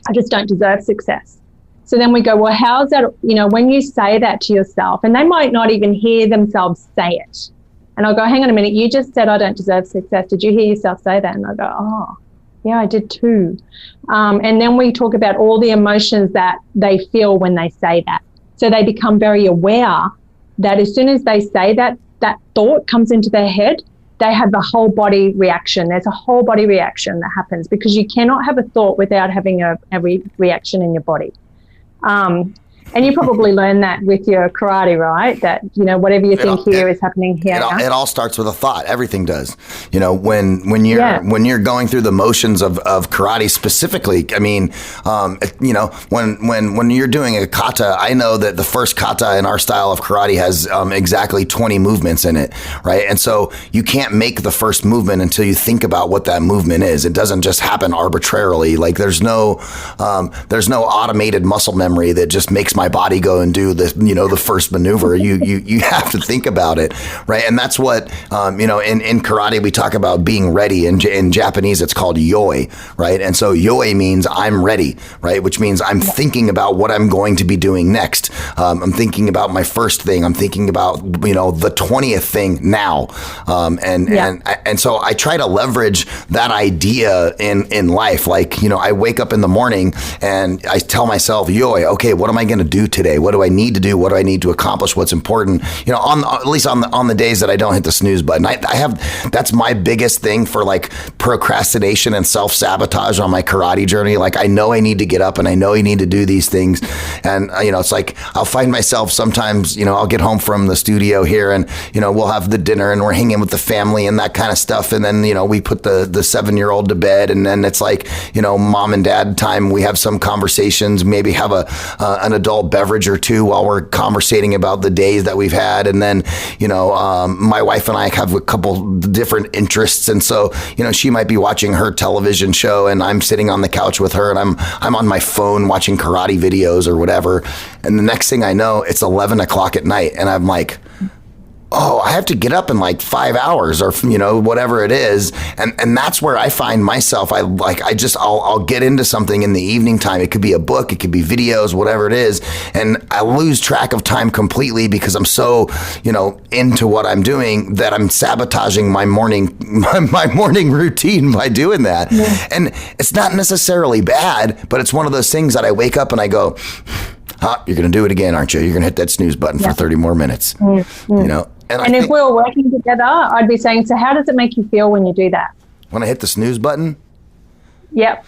I just don't deserve success. So then we go, well, how's that, when you say that to yourself, and they might not even hear themselves say it. And I'll go, hang on a minute, you just said I don't deserve success. Did you hear yourself say that? And I go, oh, yeah, I did too. And then we talk about all the emotions that they feel when they say that. So they become very aware that as soon as they say that, that thought comes into their head, they have the whole body reaction. There's a whole body reaction that happens, because you cannot have a thought without having a reaction in your body. And you probably learned that with your karate, right? That, whatever you think here is happening here. It all starts with a thought. Everything does. When you're going through the motions of karate specifically, I mean, when you're doing a kata, I know that the first kata in our style of karate has exactly 20 movements in it, right? And so you can't make the first movement until you think about what that movement is. It doesn't just happen arbitrarily. Like there's no automated muscle memory that just makes my body go and do the first maneuver. You have to think about it, right? And that's what in karate we talk about being ready. In Japanese it's called yoi, right? And so yoi means I'm ready, right? Which means I'm thinking about what I'm going to be doing next. I'm thinking about my first thing. I'm thinking about the 20th thing now, and so I try to leverage that idea in life. Like I wake up in the morning and I tell myself, yoi, okay, what am I going to do today? What do I need to do? What do I need to accomplish? What's important? At least on the days that I don't hit the snooze button, I have, that's my biggest thing for like procrastination and self-sabotage on my karate journey. Like I know I need to get up and I know I need to do these things. And it's like, I'll find myself sometimes, I'll get home from the studio here and, we'll have the dinner and we're hanging with the family and that kind of stuff. And then, we put the 7-year-old to bed, and then it's like, mom and dad time. We have some conversations, maybe have an adult beverage or two while we're conversating about the days that we've had. And then, my wife and I have a couple different interests. And so, she might be watching her television show and I'm sitting on the couch with her and I'm on my phone watching karate videos or whatever. And the next thing I know, it's 11 o'clock at night. And I'm like, oh, I have to get up in like 5 hours or, whatever it is. And that's where I find myself. I'll get into something in the evening time. It could be a book, it could be videos, whatever it is. And I lose track of time completely because I'm so, into what I'm doing that I'm sabotaging my morning routine by doing that. Yeah. And it's not necessarily bad, but it's one of those things that I wake up and I go, you're going to do it again, aren't you? You're going to hit that snooze button for 30 more minutes, And if we were working together, I'd be saying, so how does it make you feel when you do that? When I hit the snooze button? Yep.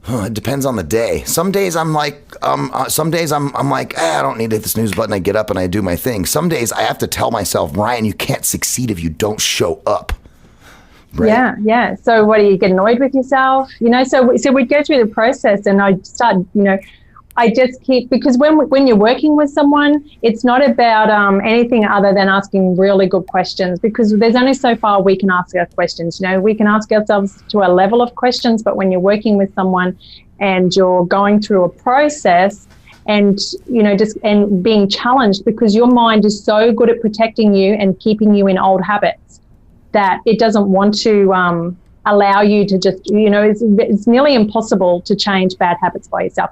It depends on the day. Some days I'm like, I don't need to hit the snooze button. I get up and I do my thing. Some days I have to tell myself, Ryan, you can't succeed if you don't show up. Right? Yeah. So what, do you get annoyed with yourself? So we go through the process, and I start, I just keep, because when you're working with someone, it's not about anything other than asking really good questions, because there's only so far we can ask our questions. We can ask ourselves to a level of questions, but when you're working with someone and you're going through a process and, and being challenged, because your mind is so good at protecting you and keeping you in old habits that it doesn't want to allow you to just, it's nearly impossible to change bad habits by yourself,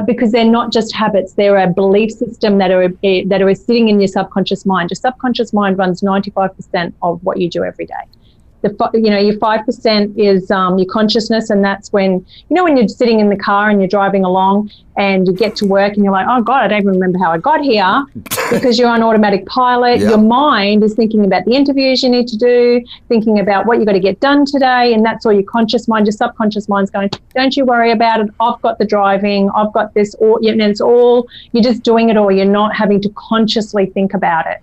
because they're not just habits. They're a belief system that are sitting in your subconscious mind. Your subconscious mind runs 95% of what you do every day. Your 5% is your consciousness, and that's when you're sitting in the car and you're driving along and you get to work and you're like, oh God, I don't even remember how I got here, because you're on automatic pilot. Yep. Your mind is thinking about the interviews you need to do, thinking about what you got to get done today, and that's all your conscious mind. Your subconscious mind's going, don't you worry about it. I've got the driving. I've got this. And it's all, you're just doing it all. You're not having to consciously think about it.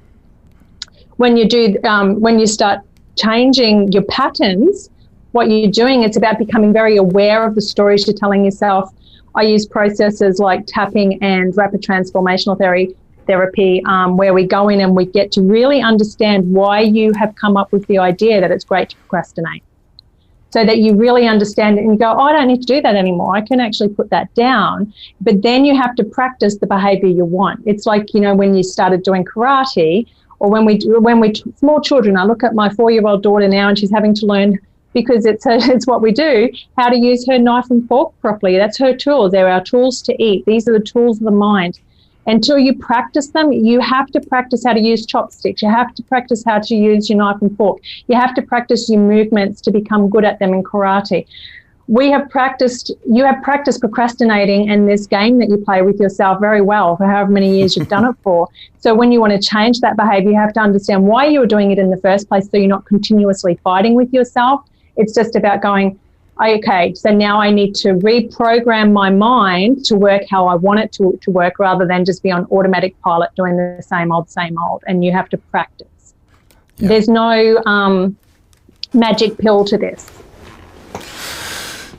When you start changing your patterns, what you're doing, it's about becoming very aware of the stories you're telling yourself. I use processes like tapping and rapid transformational therapy, where we go in and we get to really understand why you have come up with the idea that it's great to procrastinate, so that you really understand it and you go, oh, I don't need to do that anymore. I can actually put that down. But then you have to practice the behavior you want. It's like, when you started doing karate, or when we small children. I look at my 4-year-old daughter now, and she's having to learn, because it's what we do, how to use her knife and fork properly. That's her tools. They're our tools to eat. These are the tools of the mind. Until you practice them, you have to practice how to use chopsticks. You have to practice how to use your knife and fork. You have to practice your movements to become good at them in karate. You have practiced procrastinating in this game that you play with yourself very well for however many years you've done it for. So when you want to change that behavior, you have to understand why you were doing it in the first place, so you're not continuously fighting with yourself. It's just about going, okay, so now I need to reprogram my mind to work how I want it to work, rather than just be on automatic pilot doing the same old. And you have to practice. Yeah. There's no magic pill to this.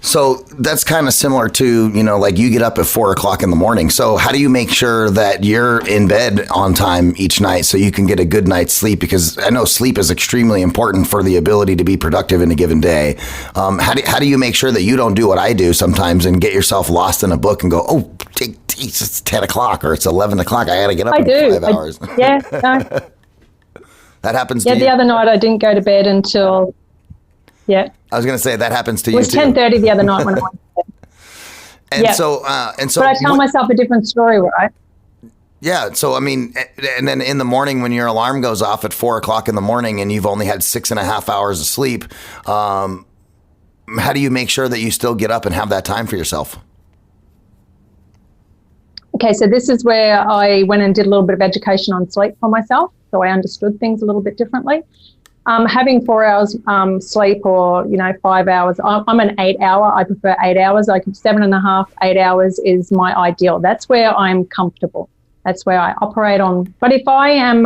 So that's kind of similar to, like you get up at 4 o'clock in the morning. So how do you make sure that you're in bed on time each night so you can get a good night's sleep? Because I know sleep is extremely important for the ability to be productive in a given day. How do you make sure that you don't do what I do sometimes and get yourself lost in a book and go, oh, it's 10 o'clock or it's 11 o'clock. I got to get up in 5 hours. Yeah. No. That happens to you? Yeah, the other night I didn't go to bed until... Yeah. I was going to say that happens to you too. It was 10:30 the other night when I went to bed. So. But I tell myself a different story, right? Yeah. So, and then in the morning when your alarm goes off at 4 o'clock in the morning and you've only had 6.5 hours of sleep, how do you make sure that you still get up and have that time for yourself? Okay. So this is where I went and did a little bit of education on sleep for myself. So I understood things a little bit differently. Having 4 hours sleep, or 5 hours. I'm an 8 hour. I prefer 8 hours. 7.5, 8 hours is my ideal. That's where I'm comfortable. That's where I operate on. But if I am,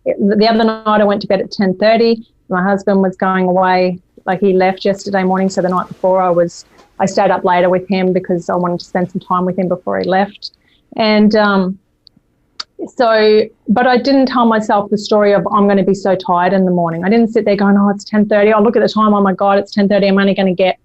the other night I went to bed at 10:30. My husband was going away. Like, he left yesterday morning. So the night before I stayed up later with him because I wanted to spend some time with him before he left. And but I didn't tell myself the story of I'm going to be so tired in the morning. I didn't sit there going, oh, it's 10:30. I'll look at the time. Oh my God, it's 10:30. I'm only going to get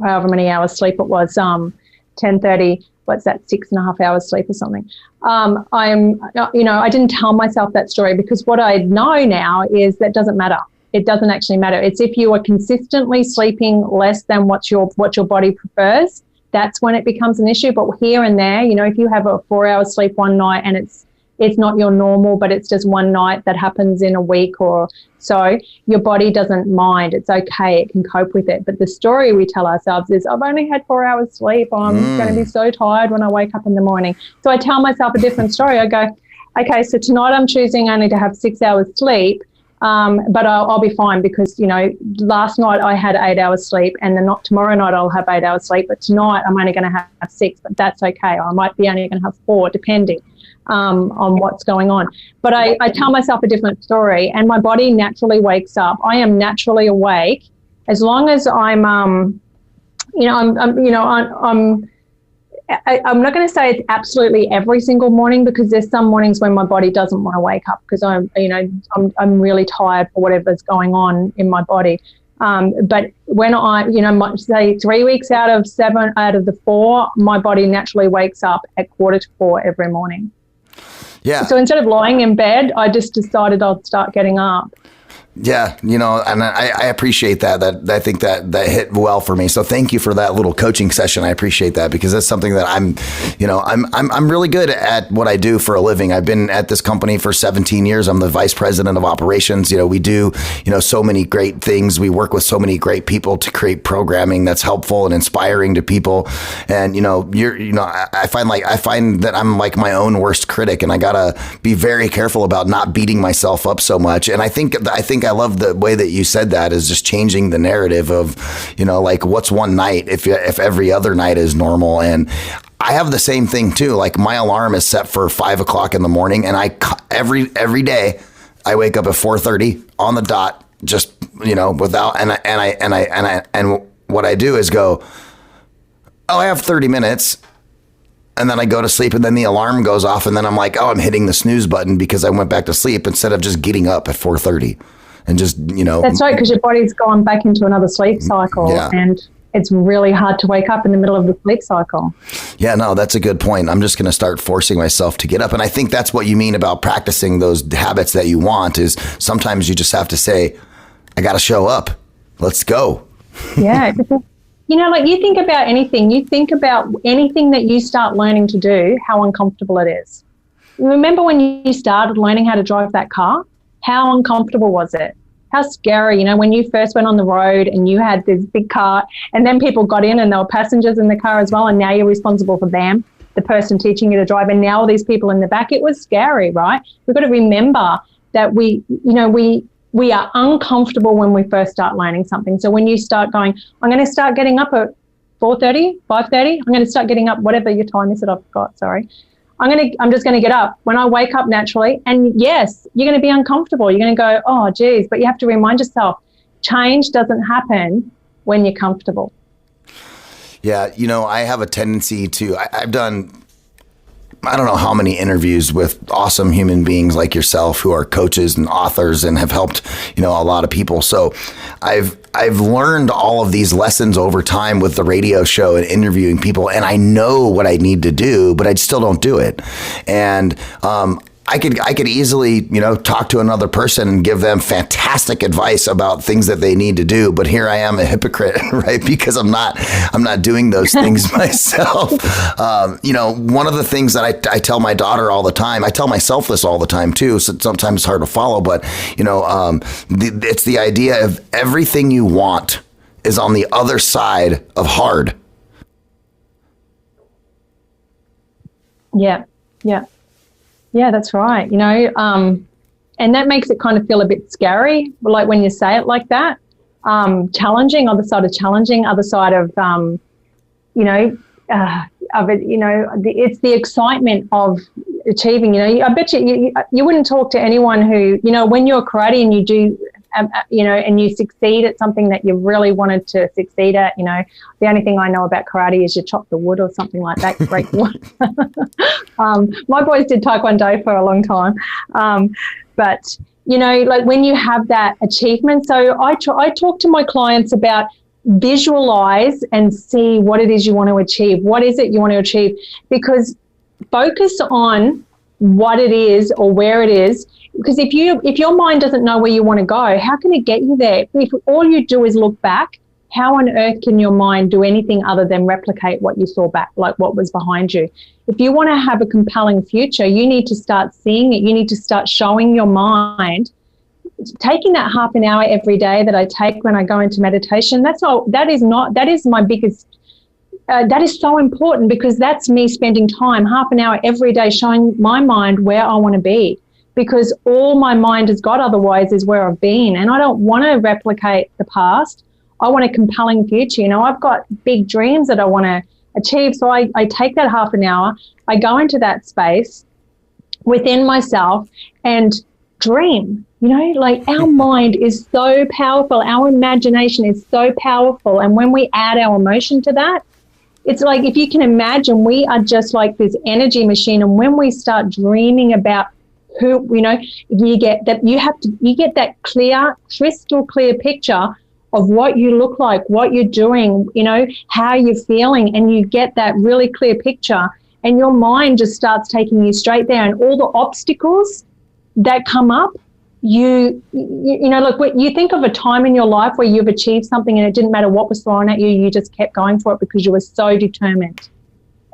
however many hours sleep it was. 10:30. What's that? 6.5 hours sleep or something. I didn't tell myself that story, because what I know now is that doesn't matter. It doesn't actually matter. It's if you are consistently sleeping less than what your body prefers, that's when it becomes an issue. But here and there, if you have a 4 hour sleep one night and it's not your normal, but it's just one night that happens in a week or so, your body doesn't mind. It's okay. It can cope with it. But the story we tell ourselves is, I've only had 4 hours sleep. I'm going to be so tired when I wake up in the morning. So I tell myself a different story. I go, okay, so tonight I'm choosing only to have 6 hours sleep. But I'll be fine because, last night I had 8 hours sleep, and then not tomorrow night I'll have 8 hours sleep, but tonight I'm only going to have 6, but that's okay. I might be only going to have 4, depending on what's going on. But I tell myself a different story, and my body naturally wakes up. I am naturally awake as long as I'm not going to say it's absolutely every single morning, because there's some mornings when my body doesn't want to wake up because I'm really tired for whatever's going on in my body. But when say 3 weeks out of 7 out of the 4, my body naturally wakes up at 3:45 every morning. Yeah. So instead of lying in bed, I just decided I'd start getting up. Yeah, and I appreciate that. I think that hit well for me. So thank you for that little coaching session. I appreciate that, because that's something that I'm really good at what I do for a living. I've been at this company for 17 years. I'm the vice president of operations. We do, so many great things. We work with so many great people to create programming that's helpful and inspiring to people. And, I find that I'm like my own worst critic, and I gotta be very careful about not beating myself up so much. And I think I love the way that you said that, is just changing the narrative of, like, what's one night if every other night is normal. And I have the same thing too. Like, my alarm is set for 5 o'clock in the morning, and every day I wake up at 4:30 on the dot, just, without, and what I do is go, oh, I have 30 minutes. And then I go to sleep, and then the alarm goes off, and then I'm like, oh, I'm hitting the snooze button because I went back to sleep, instead of just getting up at 4:30 and just, That's right, because your body's gone back into another sleep cycle, and it's really hard to wake up in the middle of the sleep cycle. Yeah, no, that's a good point. I'm just going to start forcing myself to get up. And I think that's what you mean about practicing those habits that you want, is sometimes you just have to say, I got to show up. Let's go. Yeah. Like, you think about anything that you start learning to do, how uncomfortable it is. Remember when you started learning how to drive that car? How uncomfortable was it? How scary, when you first went on the road and you had this big car, and then people got in and there were passengers in the car as well, and now you're responsible for them, the person teaching you to drive, and now all these people in the back. It was scary, right? We've got to remember that we are uncomfortable when we first start learning something. So when you start going, I'm going to start getting up at 4:30, 5:30, I'm going to start getting up, whatever your time is that I've got, sorry. I'm just going to get up when I wake up naturally. And yes, you're going to be uncomfortable. You're going to go, oh, geez, but you have to remind yourself, change doesn't happen when you're comfortable. Yeah, I have a tendency to, I've done, I don't know how many interviews with awesome human beings like yourself who are coaches and authors and have helped, a lot of people. So I've learned all of these lessons over time with the radio show and interviewing people, and I know what I need to do, but I still don't do it. And I could easily, talk to another person and give them fantastic advice about things that they need to do. But here I am, a hypocrite, right? Because I'm not doing those things myself. One of the things that I tell my daughter all the time, I tell myself this all the time too. So sometimes it's hard to follow, but it's the idea of everything you want is on the other side of hard. Yeah. Yeah. Yeah, that's right. And that makes it kind of feel a bit scary, like when you say it like that. Challenging, other side of challenging, other side of, of it, it's the excitement of achieving. I bet you wouldn't talk to anyone who, when you're karate and you do, and you succeed at something that you really wanted to succeed at, the only thing I know about karate is you chop the wood or something like that, break the wood. My boys did Taekwondo for a long time. But, like when you have that achievement, so I talk to my clients about visualize and see what it is you want to achieve. What is it you want to achieve? Because focus on what it is or where it is. Because if your mind doesn't know where you want to go, how can it get you there? If all you do is look back, how on earth can your mind do anything other than replicate what you saw back, like what was behind you? If you want to have a compelling future, you need to start seeing it. You need to start showing your mind, taking that half an hour every day that I take when I go into meditation. That is my biggest, that is so important, because that's me spending time, half an hour every day, showing my mind where I want to be. because all my mind has got otherwise is where I've been. And I don't want to replicate the past. I want a compelling future. You know, I've got big dreams that I want to achieve. So I take that half an hour, I go into that space within myself and dream. You know, like our mind is so powerful. Our imagination is so powerful. And when we add our emotion to that, it's like, if you can imagine, we are just like this energy machine. And when we start dreaming about who, you know, you get that clear, crystal clear picture of what you look like, what you're doing, you know, how you're feeling, and you get that really clear picture, and your mind just starts taking you straight there. And all the obstacles that come up, you know, look, you think of a time in your life where you've achieved something and it didn't matter what was thrown at you, you just kept going for it because you were so determined.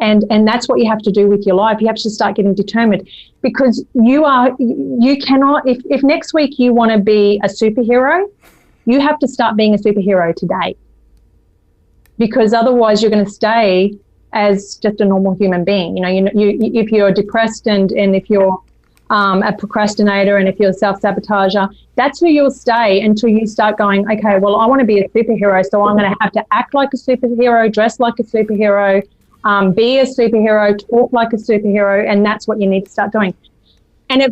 And that's what you have to do with your life. You have to start getting determined, because you cannot, if next week you want to be a superhero, you have to start being a superhero today, because otherwise you're going to stay as just a normal human being. You know, if you're depressed and if you're a procrastinator and if you're a self-sabotager, that's who you'll stay until you start going, okay, well, I want to be a superhero, so I'm going to have to act like a superhero, dress like a superhero, be a superhero, talk like a superhero, and that's what you need to start doing. And I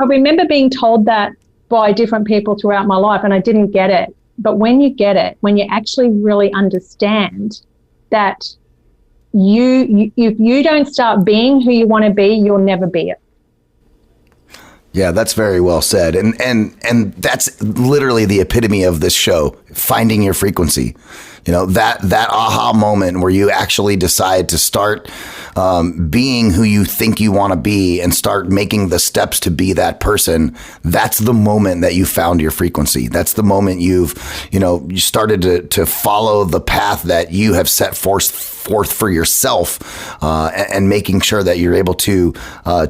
remember being told that by different people throughout my life, and I didn't get it. But when you get it, when you actually really understand that if you don't start being who you want to be, you'll never be it. Yeah, that's very well said. And that's literally the epitome of this show, finding your frequency. You know, that aha moment where you actually decide to start being who you think you want to be and start making the steps to be that person. That's the moment that you found your frequency. That's the moment you started to follow the path that you have set forth for yourself, and making sure that you're able to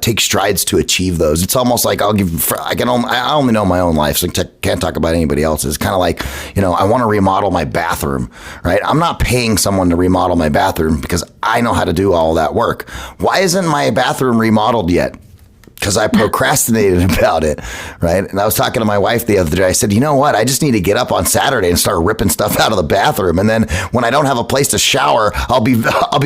take strides to achieve those. It's almost like I only know my own life, so I can't talk about anybody else's. It's kind of like, you know, I want to remodel my bathroom, right? I'm not paying someone to remodel my bathroom because I know how to do all that work. Why isn't my bathroom remodeled yet? Because I procrastinated about it, right? And I was talking to my wife the other day. I said, you know what? I just need to get up on Saturday and start ripping stuff out of the bathroom. And then when I don't have a place to shower, I'll be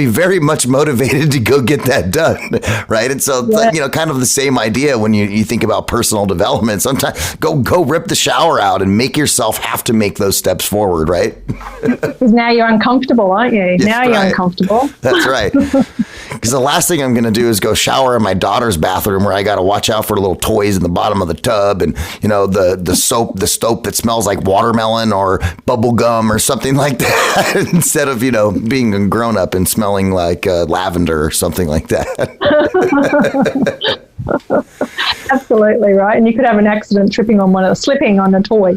very much motivated to go get that done, right? And so, you know, kind of the same idea when you think about personal development. Sometimes go rip the shower out and make yourself have to make those steps forward, right? Because now you're uncomfortable, aren't you? Now you're uncomfortable. That's right. Because the last thing I'm going to do is go shower in my daughter's bathroom, where I got to watch out for the little toys in the bottom of the tub, and, you know, the soap that smells like watermelon or bubble gum or something like that, instead of, you know, being a grown up and smelling like lavender or something like that. Absolutely right. And you could have an accident slipping on a toy.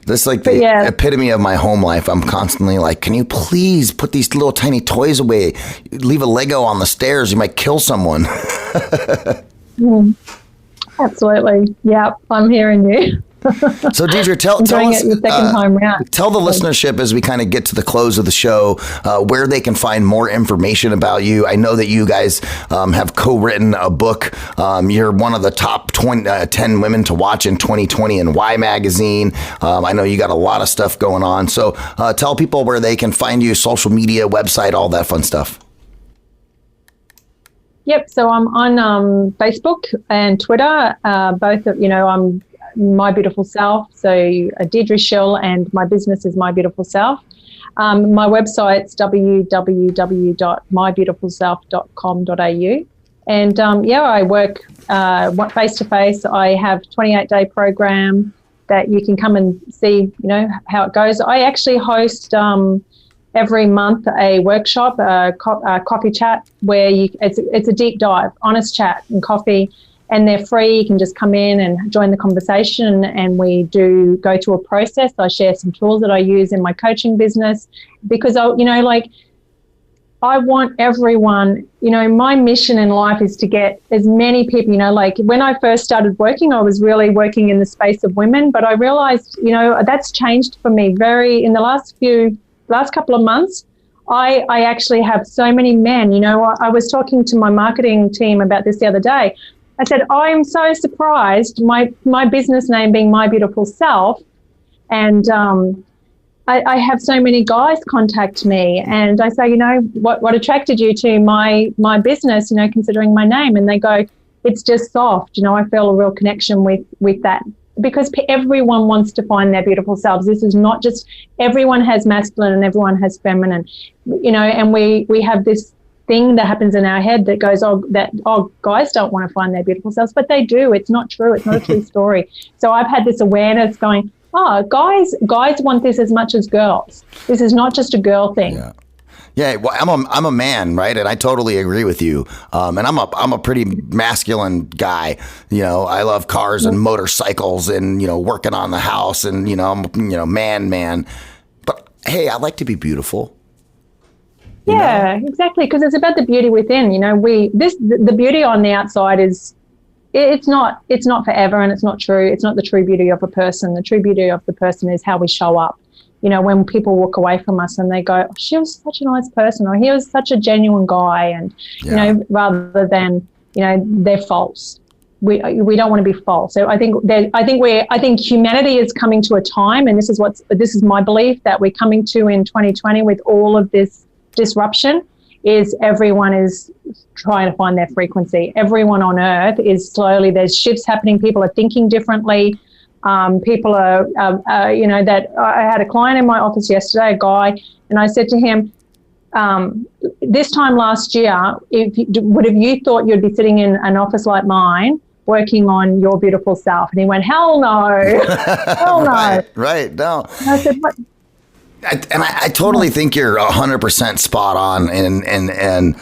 That's like the epitome of my home life. I'm constantly like, can you please put these little tiny toys away? Leave a Lego on the stairs, you might kill someone. Absolutely. Yeah, I'm hearing you. So Deidre, tell us, tell the listenership, as we kind of get to the close of the show, where they can find more information about you. I know that you guys have co-written a book. You're one of the top 10 women to watch in 2020 in Y Magazine. I know you got a lot of stuff going on. So tell people where they can find you, social media, website, all that fun stuff. Yep. So I'm on Facebook and Twitter. Both of, you know, I'm My Beautiful Self. So Deidre Schill, and my business is My Beautiful Self. My website's www.mybeautifulself.com.au. And I work face-to-face. I have 28-day program that you can come and see, you know, how it goes. I actually host every month a workshop, a coffee chat, where it's a deep dive, honest chat and coffee. And they're free. You can just come in and join the conversation, and we do go through a process. I share some tools that I use in my coaching business, because I want everyone, you know, my mission in life is to get as many people, you know, like when I first started working, I was really working in the space of women, but I realized, you know, that's changed for me in the last couple of months. I actually have so many men, you know. I was talking to my marketing team about this the other day. I said, I'm so surprised, my business name being My Beautiful Self, and I have so many guys contact me, and I say, what attracted you to my business, considering my name? And they go, it's just soft. I feel a real connection with that, because everyone wants to find their beautiful selves. This is not just, everyone has masculine and everyone has feminine, and we have this thing that happens in our head that goes, guys don't want to find their beautiful selves, but they do. It's not true. It's not a true story. So I've had this awareness going, guys want this as much as girls. This is not just a girl thing. Yeah. Yeah, well, I'm a man, right? And I totally agree with you. And I'm a pretty masculine guy. I love cars and motorcycles and working on the house and I'm man. But hey, I like to be beautiful. Yeah, exactly. Because it's about the beauty within. The beauty on the outside is, it's not forever, and it's not true. It's not the true beauty of a person. The true beauty of the person is how we show up. When people walk away from us and they go, she was such a nice person, or he was such a genuine guy, and rather than they're false. We don't want to be false. So I think humanity is coming to a time, and this is my belief, that we're coming to in 2020 with all of this disruption, is everyone is trying to find their frequency. Everyone on earth is slowly, there's shifts happening. People are thinking differently. People are, that I had a client in my office yesterday, a guy, and I said to him, this time last year, would have you thought you'd be sitting in an office like mine working on your beautiful self? And he went, hell no, hell no. Right, no. And I said, what? I totally think you're 100% spot on, and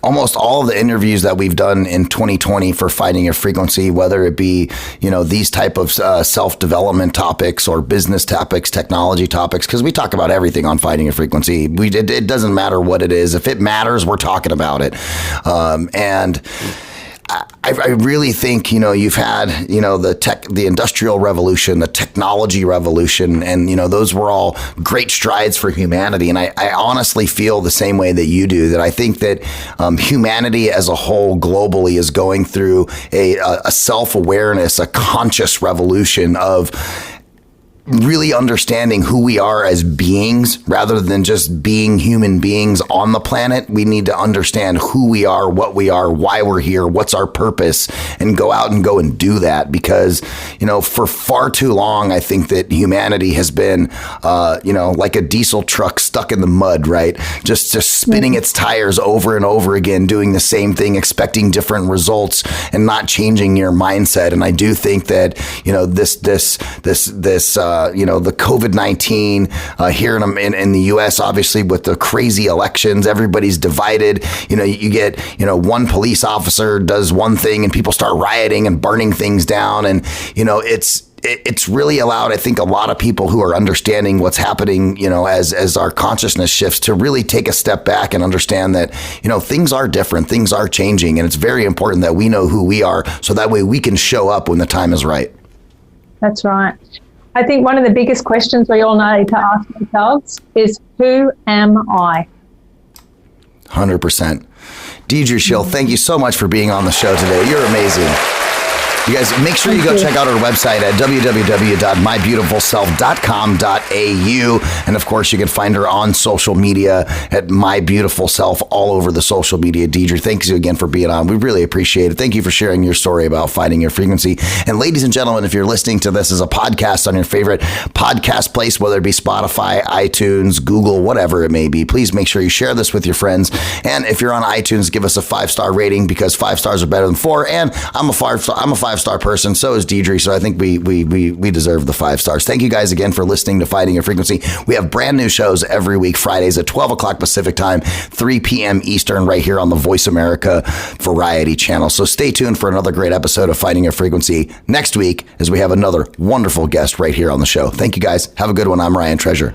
almost all of the interviews that we've done in 2020 for Finding Your Frequency, whether it be, these type of self-development topics or business topics, technology topics, because we talk about everything on Finding Your Frequency. It doesn't matter what it is. If it matters, we're talking about it. And I really think, you've had, the industrial revolution, the technology revolution, and, those were all great strides for humanity. And I honestly feel the same way that you do, that I think that humanity as a whole globally is going through a self-awareness, a conscious revolution of really understanding who we are as beings rather than just being human beings on the planet. We need to understand who we are, what we are, why we're here, what's our purpose, and go out and go and do that. Because, for far too long, I think that humanity has been, like a diesel truck stuck in the mud, right? Just spinning its tires over and over again, doing the same thing, expecting different results and not changing your mindset. And I do think that, the COVID-19 here in the U.S., obviously with the crazy elections, everybody's divided. You get, one police officer does one thing and people start rioting and burning things down. And, it's really allowed, I think, a lot of people who are understanding what's happening, as our consciousness shifts, to really take a step back and understand that, things are different, things are changing. And it's very important that we know who we are, so that way we can show up when the time is right. That's right. I think one of the biggest questions we all need to ask ourselves is, who am I? 100%. Deidre Schill, thank you so much for being on the show today. You're amazing. You guys, make sure you go check out our website at www.mybeautifulself.com.au. And of course, you can find her on social media at My Beautiful Self, all over the social media. Deidre, thanks you again for being on. We really appreciate it. Thank you for sharing your story about finding your frequency. And ladies and gentlemen, if you're listening to this as a podcast on your favorite podcast place, whether it be Spotify, iTunes, Google, whatever it may be, please make sure you share this with your friends. And if you're on iTunes, give us a 5-star rating, because 5 stars are better than 4. And I'm a 5-star person. So is Deidre. So I think we deserve the 5 stars. Thank you guys again for listening to Finding Your Frequency. We have brand new shows every week, Fridays at 12 o'clock Pacific time, 3 p.m. Eastern, right here on the Voice America Variety channel. So stay tuned for another great episode of Finding Your Frequency next week, as we have another wonderful guest right here on the show. Thank you guys. Have a good one. I'm Ryan Treasure.